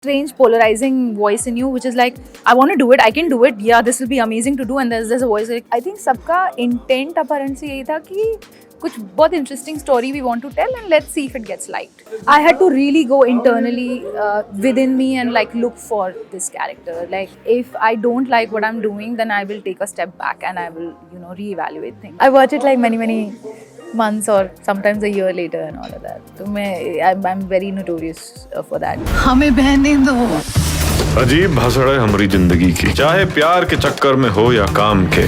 strange polarizing voice in you which is like I want to do it, I can do it, yeah this will be amazing to do, and there's a voice like I think सबका intent अपहरण से यही था कि कुछ बहुत interesting story we want to tell and let's see if it gets liked. I had to really go internally within me and like look for this character. Like if I don't like what I'm doing, then I will take a step back and I will reevaluate things. I watch it like many months or sometimes a year later and all of that. So I'm very notorious for that. हमें बहने दो। अजीब भसड़ है हमारी जिंदगी की, चाहे प्यार के चक्कर में हो या काम के,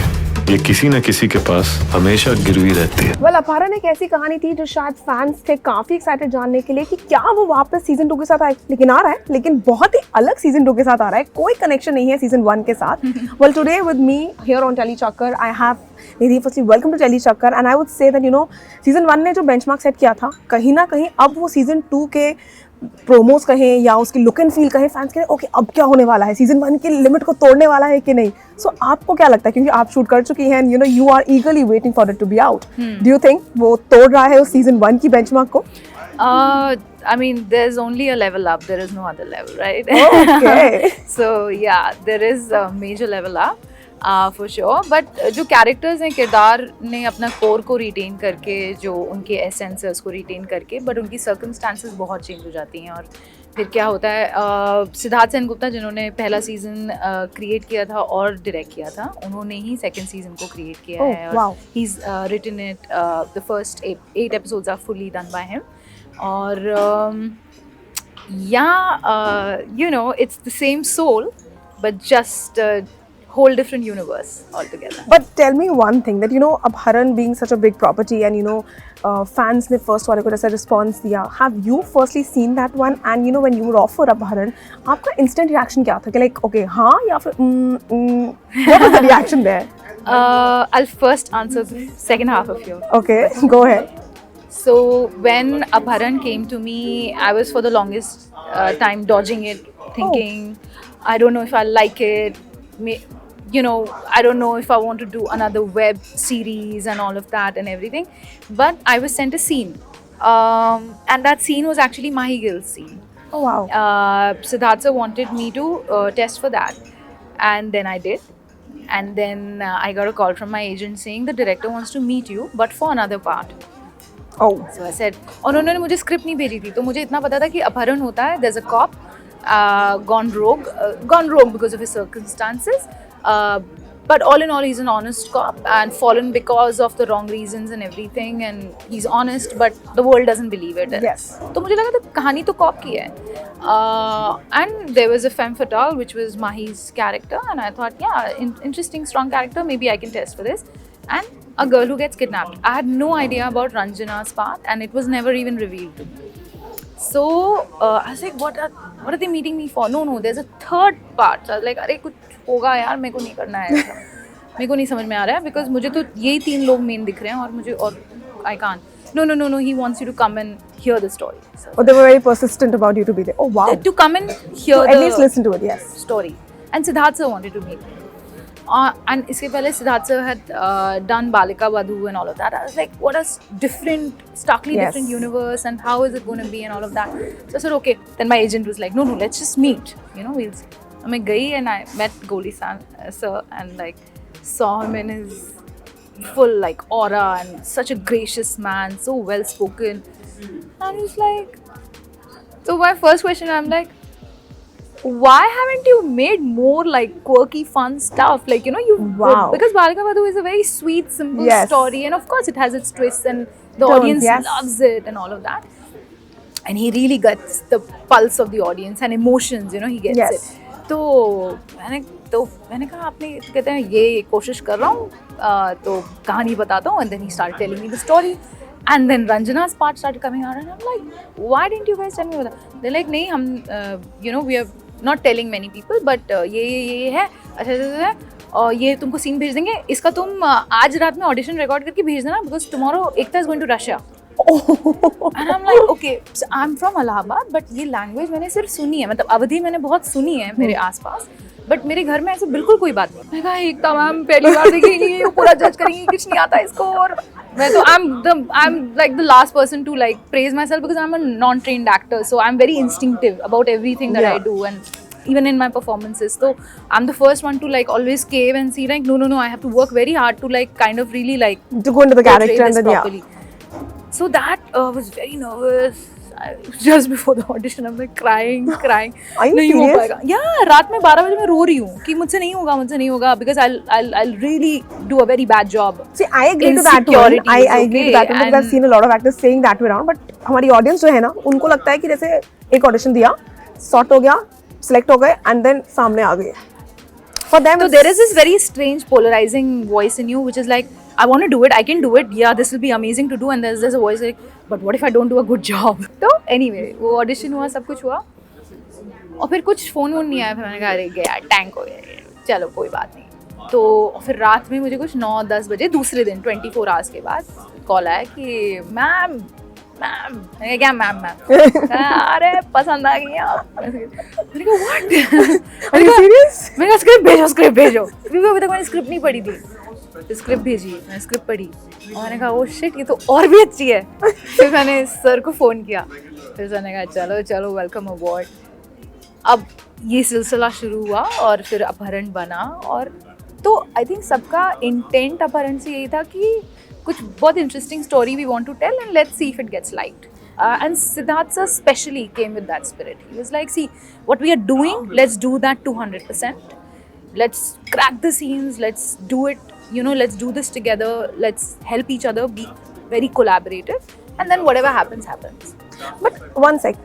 ये किसी न किसी के पास हमेशा गिरवी रहती है। Well, अपहरण एक ऐसी कहानी थी जो शायद फैंस थे काफी एक्साइटेड जानने के लिए कि क्या वो वापस सीजन 2 के साथ आए, लेकिन आ रहा है, लेकिन बहुत ही अलग सीजन 2 के साथ आ रहा है, कोई कनेक्शन नहीं है सीजन 1 के साथ। Well, today with me here on Telly Chakkar, I have Nidhi. Firstly, welcome to Telly Chakkar, and I would say that season 1 ने जो बेंचमार्क सेट किया था, कहीं ना कहीं अब वो सीजन 2 के प्रोमोज कहें या उसकी लुक एंड फील कहें, फैंस कहें ओके अब क्या होने वाला है, सीजन 1 की लिमिट को तोड़ने वाला है कि नहीं। सो आपको क्या लगता है, क्योंकि आप शूट कर चुकी हैं, you are eagerly waiting for it to be out, do you think वो तोड़ रहा है उस सीजन 1 की बेंचमार्क को? I mean, there's only a level up. There is no other level, right? Okay. So yeah, there is a major level up, for sure. But जो characters हैं, किरदार ने अपना core को retain करके, जो उनके essence है उसको retain करके, but उनकी circumstances बहुत change हो जाती हैं। और फिर क्या होता है, सिद्धार्थ सेनगुप्ता जिन्होंने पहला सीजन क्रिएट किया था और डायरेक्ट किया था, उन्होंने ही सेकंड सीजन को क्रिएट किया है। और he's written it, the first 8 episodes are fully done by him. और it's the same soul but just a whole different universe altogether. But tell me one thing, that Apharan being such a big property and fans ने first वाले को जैसा response दिया, have you firstly seen that one, and when you were offered Apharan, आपका instant reaction क्या था कि like okay हाँ या फिर what was the reaction there? I'll first answer the second half of your Okay, question. go ahead. So when Apharan came to me, I was for the longest time dodging it, thinking, I don't know if I like it. I don't know if I want to do another web series and all of that and everything. But I was sent a scene, and that scene was actually Mahi Gill's scene. Oh wow. Siddharth sir wanted me to test for that, and then I did. And then I got a call from my agent saying the director wants to meet you, but for another part. Oh. So I said, और उन्होंने मुझे script नहीं भेजी थी, तो मुझे इतना पता था कि अपहरण होता है, there's a cop gone rogue because of his circumstances, but all in all he's an honest cop and fallen because of the wrong reasons and everything, and he's honest but the world doesn't believe it. Yes. तो मुझे लगा था कहानी तो corp की है, and there was a femme fatale which was Mahi's character, and I thought interesting, strong character, maybe I can test for this. And a girl who gets kidnapped. I had no idea about Ranjana's part, and it was never even revealed to me. So I was like, what are they meeting me for? No, there's a third part. So I was like, अरे कुछ होगा यार, मेरे को नहीं करना है ऐसा, मेरे को नहीं समझ में आ रहा है, because मुझे तो यही 3 लोग मेन दिख रहे हैं और मुझे और I can't. No, he wants you to come and hear the story. So, Oh, they were very persistent about you to be there. Oh wow. to come and hear at least listen to it. Yes. Story. And Siddharth sir wanted to meet me. And इसके पहले Siddharth sir had done Balika Vadhu and all of that. I was like, what a starkly different universe, and how is it going to be and all of that. So I said, okay. Then my agent was like, no, let's just meet. We'll see. मैं गई and I met Goli sir and like saw him in his full like aura and such a gracious man, so well spoken. And he was like, so my first question, I'm like, why haven't you made more like quirky fun stuff, like Wow. because Balika Vadhu is a very sweet, simple story, and of course it has its twists and the Turns, audience yes. loves it and all of that, and he really gets the pulse of the audience and emotions, he gets Yes. it. तो मैंने कहा आपने, कहते हैं ये कोशिश कर रहा हूँ, तो कहानी बताता हूँ, and then he started telling me the story. And then Ranjana's part started coming out, and I'm like, why didn't you guys tell me about that? They're like, नहीं हम we are not telling many people, but ये है, अच्छा और ये तुमको scene भेज देंगे, इसका तुम आज रात में ऑडिशन रिकॉर्ड करके भेज देना, because tomorrow Ekta is going to Russia. And I'm like, okay, so I'm from Allahabad, but ये लैंग्वेज मैंने सिर्फ सुनी है, मतलब अवधि मैंने बहुत सुनी है मेरे आसपास, बट मेरे घर में ऐसे बिल्कुल कोई बात नहीं. मैं कहा एकता मैम पहली बार देखेंगी, ये पूरा जज करेंगी, कुछ नहीं आता इसको. और मैं तो I'm like the last person to like praise myself because I'm a non-trained actor, so I'm very instinctive about everything that I do, and even in my performances. So I'm the first one to like always cave and see like no, I have to work very hard to like kind of really like to go into the character and then properly. So that was very nervous. Just before the audition, I'm like crying. Are you नहीं हो serious? पाएगा. Yeah, रात में 12 बजे मैं रो रही हूँ कि मुझसे नहीं होगा because I'll really do a very bad job. See, I agree to that one. I agree to that one because I've seen a lot of actors saying that way around. But हमारी audience जो है ना, उनको लगता है कि जैसे एक audition दिया, sort हो गया, select हो गए, and then सामने आ गए. For them, so there is this very strange polarizing voice in you, which is like, I want to do it, I can do it, yeah, this will be amazing to do, and there's a voice like, but what if I don't do a good job? तो anyway, वो audition हुआ, सब कुछ हुआ, और फिर कुछ phone नहीं आया. फिर मैंने कहा अरे गया, टैंक हो गया, चलो कोई बात नहीं. तो फिर रात में मुझे कुछ 9-10 बजे दूसरे दिन 24 आवर्स के बाद कॉल आया कि मैम मैंने क्या मैम अरे पसंद आ गई आप. मैंने कहा व्हाट, are you serious? मैंने कहा स्क्रिप्ट भेजो क्योंकि अभी तक मैंने स्क्रिप्ट नहीं पढ़ी थी. स्क्रिप्ट भेजी, मैंने स्क्रिप्ट पढ़ी और मैंने कहा ओ शिट, ये तो और भी अच्छी है. फिर मैंने सर को फ़ोन किया, फिर सर ने कहा चलो वेलकम अबॉर्ड. अब ये सिलसिला शुरू हुआ और फिर अपहरण बना. और तो आई थिंक सबका इंटेंट अपहरण से यही था कि कुछ बहुत interesting story we want to tell and let's see if it gets liked. And Siddharth sir especially came with that spirit. He was like, see, what we are doing, let's do that 200%. Let's crack the scenes, let's do it, let's do this together, let's help each other, be very collaborative, and then whatever happens. But one sec,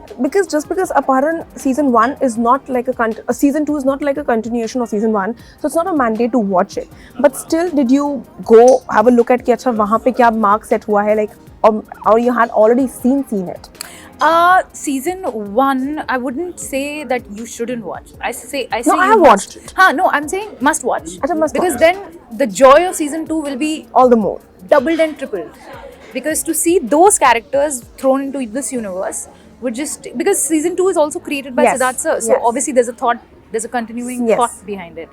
just because Apharan season 1 is not like season 2 is not like a continuation of season 1, so it's not a mandate to watch it. But still, did you go have a look at कि अच्छा वहाँ पे क्या mark set हुआ है, like, or you had already seen it? Season 1, I wouldn't say that you shouldn't watch. I say no, I have watched it. No, I'm saying must watch. Because then the joy of season 2 will be all the more doubled and tripled. Because to see those characters thrown into this universe would just, because season 2 is also created by Siddharth sir, so obviously there's a thought, there's a continuing thought behind it.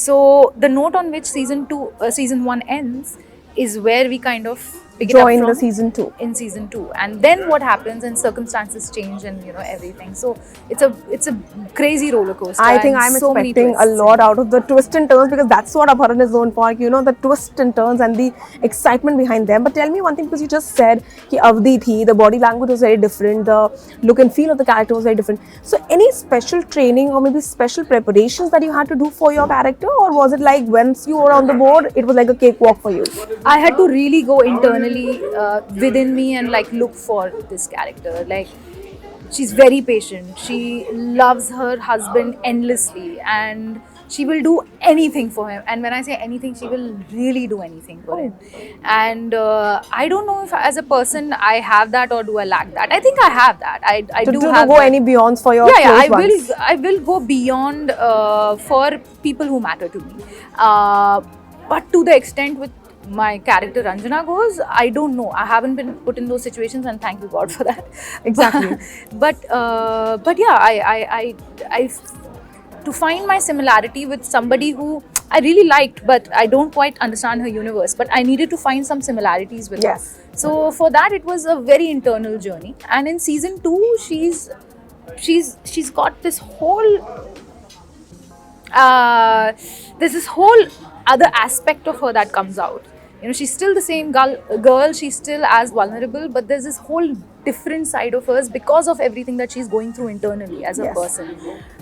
So the note on which season 1 ends is where we kind of pick join it up the from season 2. In season 2, and then what happens and circumstances change and everything. So it's a crazy roller coaster. I think I'm so expecting a lot out of the twists and turns, because that's what Apharan is known for, the twists and turns and the excitement behind them. But tell me one thing, because you just said ki Avdi thi, the body language was very different, the look and feel of the character was very different. So any special training or maybe special preparations that you had to do for your character, or was it like once you were on the board, it was like a cakewalk for you? I had to really go internally within me and like look for this character. Like, she's very patient, she loves her husband endlessly, and she will do anything for him. And when I say anything, she will really do anything for him. And I don't know if as a person I have that or do I lack that. I think I have that. I do have go that. any beyond for your close ones. I will go beyond for people who matter to me. But to the extent with my character Ranjana goes, I don't know. I haven't been put in those situations, and thank you God for that. Exactly. But yeah, I to find my similarity with somebody who I really liked, but I don't quite understand her universe. But I needed to find some similarities with her. So for that, it was a very internal journey. And in season 2, she's got this whole there's this whole other aspect of her that comes out. She's still the same girl, she's still as vulnerable, but there's this whole different side of hers because of everything that she's going through internally as a person.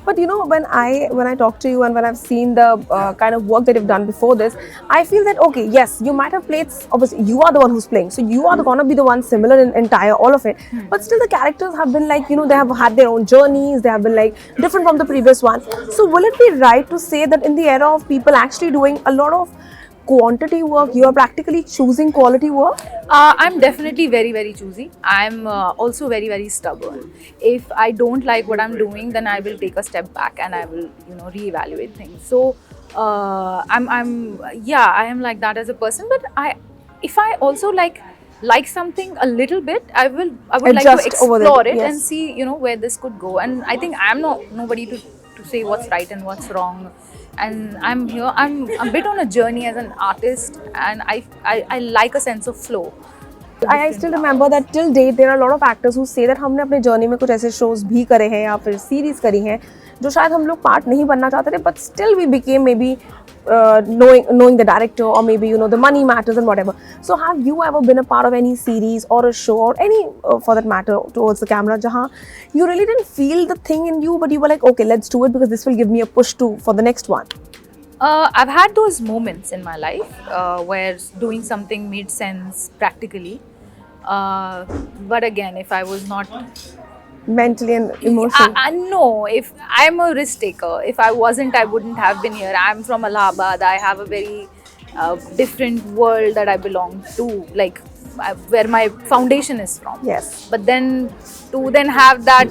But when I talk to you and when I've seen the kind of work that you've done before this, I feel that okay, yes, you might have played, obviously you are the one who's playing, so you are gonna be the one similar in entire all of it. But still the characters have been like, they have had their own journeys, they have been like different from the previous one. So will it be right to say that in the era of people actually doing a lot of quantity work, you are practically choosing quality work? I'm definitely very, very choosy. I'm also very, very stubborn. If I don't like what I'm doing, then I will take a step back and I will, reevaluate things. So I am like that as a person. But if I also like something a little bit, I would like to explore it and see, where this could go. And I think I'm nobody to to say what's right and what's wrong. And I'm here. I'm a bit on a journey as an artist, and I like a sense of flow. I still remember that till date there are a lot of actors who say that हमने अपने journey में कुछ ऐसे shows भी करे हैं या फिर series करी हैं जो शायद हम लोग part नहीं बनना चाहते थे, but still we became maybe knowing the director, or maybe the money matters and whatever. So have you ever been a part of any series or a show or any for that matter towards the camera jahan you really didn't feel the thing in you, but you were like, okay, let's do it because this will give me a push for the next one? I've had those moments in my life where doing something made sense practically. But again, if I was not mentally and emotionally. No, if I'm a risk taker, if I wasn't, I wouldn't have been here. I'm from Allahabad. I have a very different world that I belong to, like where my foundation is from. Yes. But then to then have that,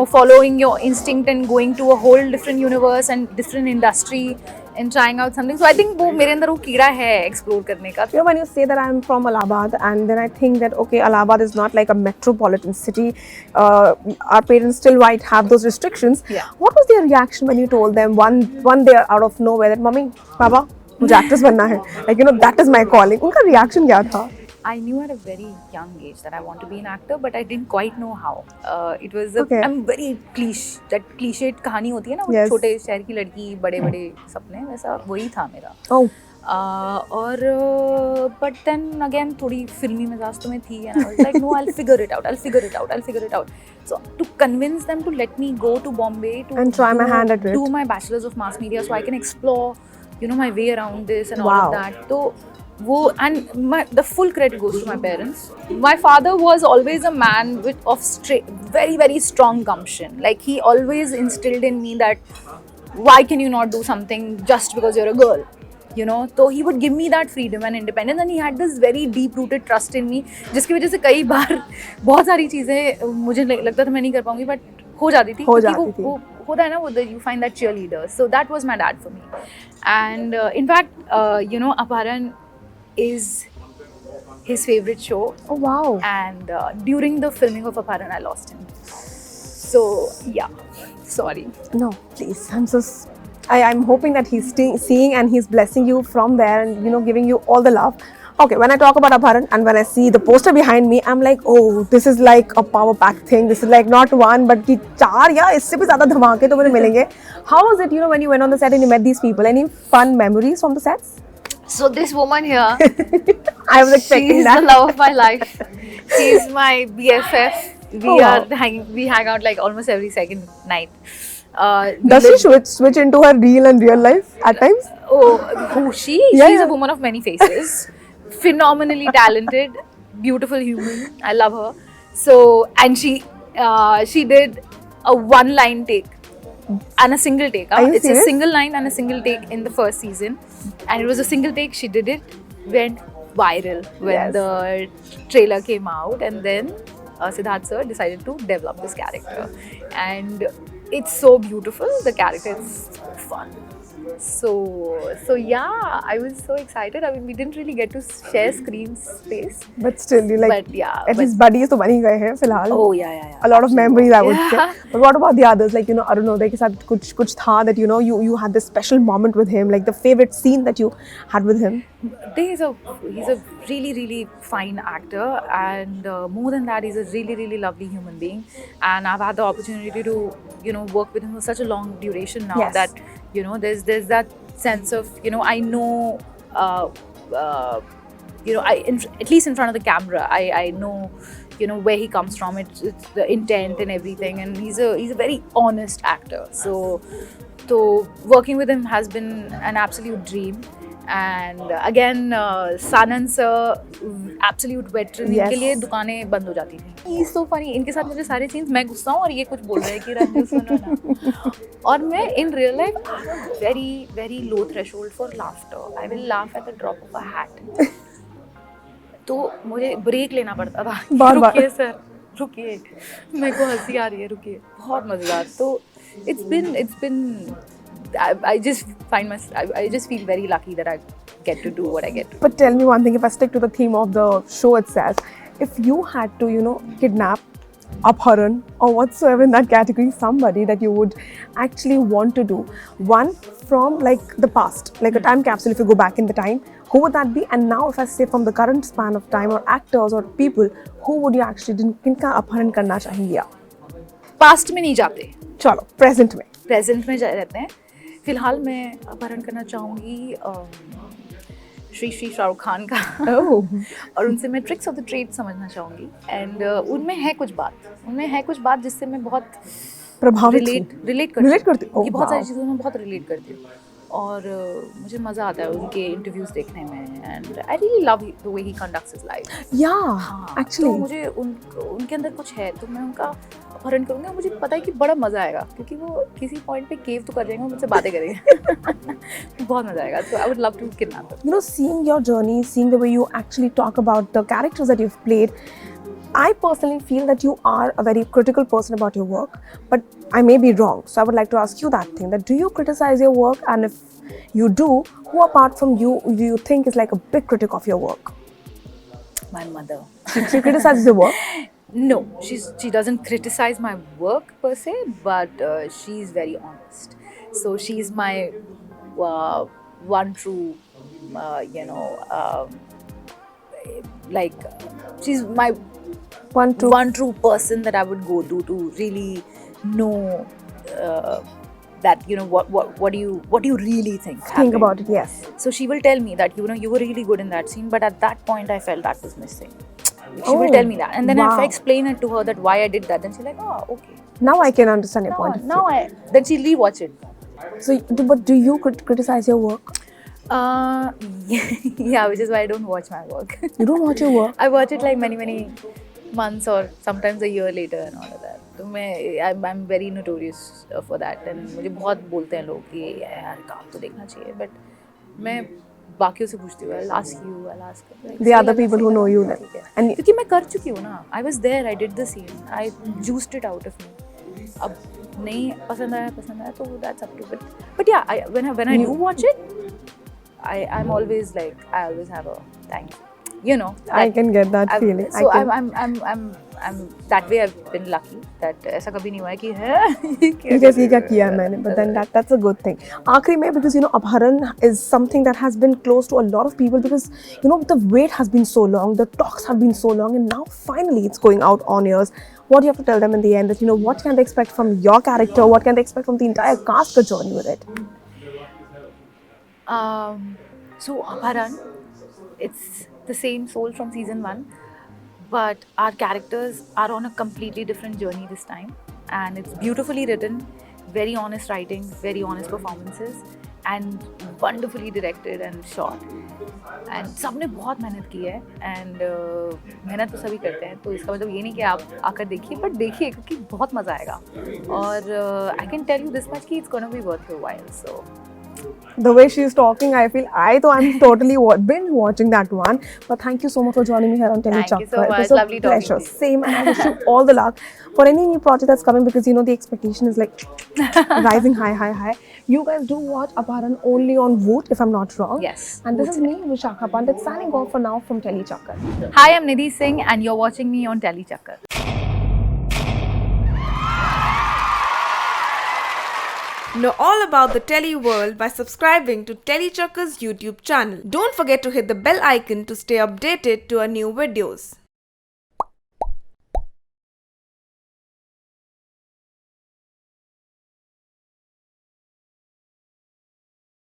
following your instinct and going to a whole different universe and different industry and trying out something. So I think वो मेरे अंदर वो कीड़ा है explore करने का. When you say that I'm from Allahabad, and then I think that okay, Allahabad is not like a metropolitan city. Our parents still might have those restrictions. Yeah. What was their reaction when you told them one day out of nowhere that Mummy, Papa, मुझे actress बनना है. Like that is my calling. उनका reaction क्या था? I knew at a very young age that I want to be an actor, but I didn't quite know how. It was I'm very cliched कहानी होती है ना, yes. छोटे शहर की लड़की बड़े सपने, वैसा वही था मेरा. Oh. और but then again थोड़ी फिल्मी मिजाज तो मैं थी, and I was like, no, I'll figure it out. So to convince them to let me go to Bombay and try my hand at it, do my bachelor's of mass media, so I can explore my way around this and all of that. So the full credit goes to my parents. My father was always a man of very, very strong gumption. Like he always instilled in me that why can you not do something just because you're a girl? So he would give me that freedom and independence, and he had this very deep rooted trust in me, जिसकी वजह से कई बार बहुत सारी चीजें मुझे लगता था मैं नहीं कर पाऊंगी, but हो जाती थी. वो होता है ना, वो you find that cheerleader. So that was my dad for me. And in fact, Apharan is his favorite show. Oh wow. And during the filming of Apharan, I lost him. So yeah, sorry. No, please. I'm hoping that he's seeing and he's blessing you from there and giving you all the love. Okay, when I talk about Apharan and when I see the poster behind me, I'm like, oh, this is like a power pack thing. This is like not one but चार या इससे भी ज़्यादा धमाके तो मुझे मिलेंगे. How was it, when you went on the set and you met these people? Any fun memories from the sets? So this woman here, I was expecting that. She's the love of my life. She's my BFF. We hang out like almost every second night. Does she switch into her real life at times? Oh, who she? Yeah, She's a woman of many faces. Phenomenally talented, beautiful human. I love her. So, and she did a one-line take and a single take. It's serious? A single line and a single take in the first season, and it was a single take. She did it, went viral when the trailer came out, and then Siddharth sir decided to develop this character, and it's so beautiful. The character is so fun. So yeah, I was so excited. I mean, we didn't really get to share screen space, but still, at least buddies तो बन ही गए हैं फिलहाल. Oh yeah. A lot of memories, I would say. But what about the others? Like Arunodai के साथ कुछ था that you had this special moment with him, like the favorite scene that you had with him. He's a really, really fine actor, and more than that, he's a really, really lovely human being. And I've had the opportunity to work with him for such a long duration now that there's that sense of I know at least in front of the camera I know where he comes from. It's the intent and everything, and he's a very honest actor. So working with him has been an absolute dream. And again, Sanand sir, absolute veteran. इनके लिए दुकानें बंद हो जाती थी. He's so funny. इनके साथ मुझे सारे scenes मैं गुस्सा हूँ और ये कुछ बोल रहे हैं कि रंजू सुनो ना. और मैं in real life I have a very, very low threshold for laughter. I will laugh at the drop of a hat. तो मुझे break लेना पड़ता था. रुकिए सर, रुकिए. मेरे को हंसी आ रही है, रुकिए. बहुत मजेदार. तो it's been I just feel very lucky that I get to do what I get to. But tell me one thing, if I stick to the theme of the show itself, if you had to, kidnap Apharan or whatsoever in that category, somebody that you would actually want to do one from like the past, like a time capsule if you go back in the time, who would that be? And now if I say from the current span of time, or actors or people, who would you actually किनका अपहरण करना चाहेंगे आप? Past में नहीं जाते, चलो present में, प्रेजेंट में रहते हैं. फिलहाल मैं अपहरण करना चाहूँगी श्री शाहरुख खान का. और उनसे मैं ट्रिक्स ऑफ द ट्रेड समझना चाहूँगी. एंड उनमें है कुछ बात जिससे मैं बहुत प्रभावित रिलेट करती हूँ. बहुत सारी चीज़ों में बहुत रिलेट करती हूँ और मुझे मज़ा आता है उनके इंटरव्यूज़ देखने में. And I really love the way he conducts his life. Actually तो मुझे उनके अंदर कुछ है, तो मैं उनका अपहरण करूँगी. मुझे पता है कि बड़ा मज़ा आएगा क्योंकि वो किसी पॉइंट पे केव तो कर जाएंगे, मुझसे बातें करेंगे. बहुत मज़ा आएगा. तो I would love to kidnap him. You know, seeing your journey, seeing the way you actually talk about the characters that you've played, I personally feel that you are a very critical person about your work, but I may be wrong. So I would like to ask you that thing, that do you criticize your work? And if you do, who apart from you do you think is like a big critic of your work? My mother. She criticizes your work? No, she doesn't criticize my work per se, but she's very honest. So she's my one true, like she's my One true person that I would go to really know that what do you really think happened. about it. Yes. So she will tell me that you were really good in that scene, but at that point I felt that was missing. She will tell me that, and then if I explain it to her that why I did that, then she's like, oh, okay. Now I can understand your point. Then she'll rewatch it. So, but do you criticize your work? Yeah, which is why I don't watch my work. You don't watch your work? I watch it like many months or sometimes a year later and all of that. तो I'm very notorious for that, and मुझे बहुत बोलते हैं लोग कि यार काम तो देखना चाहिए, but मैं बाकियों से पूछती हूँ. I'll ask you, like, the other people who know you then. And क्योंकि मैं कर चुकी हूँ ना. I was there, I did the scene, I juiced it out of me. अब नहीं पसंद आया तो that's up to. But yeah, when I do watch it, I'm always like, I always have a thank you. You know, I can get that feeling. So I'm that way. I've been lucky that ऐसा कभी नहीं हुआ है कि है जैसे क्या किया है मैंने. But then that's a good thing. आखिरी में, because Apharan is something that has been close to a lot of people, because the wait has been so long, the talks have been so long, and now finally it's going out on airs. What do you have to tell them in the end? That what can they expect from your character? What can they expect from the entire cast ka journey with it? So Apharan, it's the same soul from season 1, but our characters are on a completely different journey this time, and it's beautifully written, very honest writing, very honest performances, and wonderfully directed and shot. And सबने बहुत मेहनत की है, and मेहनत तो सभी करते हैं, तो इसका मतलब ये नहीं कि आप आकर देखिए, but देखिए क्योंकि बहुत मज़ा आएगा. और I can tell you this much कि it's gonna be worth your while. So the way she's talking, I feel I'm totally binge watching that one. But thank you so much for joining me here on Tele Chakkar. Thank you so much. It was a Lovely talking pleasure. to you. Same, and I wish you all the luck for any new project that's coming, because the expectation is like rising high. You guys do watch Apharan only on Voot, if I'm not wrong. Yes. And this is me, Vishakha Pandit, signing off for now from Tele Chakkar. Hi, I'm NIdhi Singh, and you're watching me on Tele Chakkar. Know all about the Tele world by subscribing to Tele Chakkar's YouTube channel. Don't forget to hit the bell icon to stay updated to our new videos.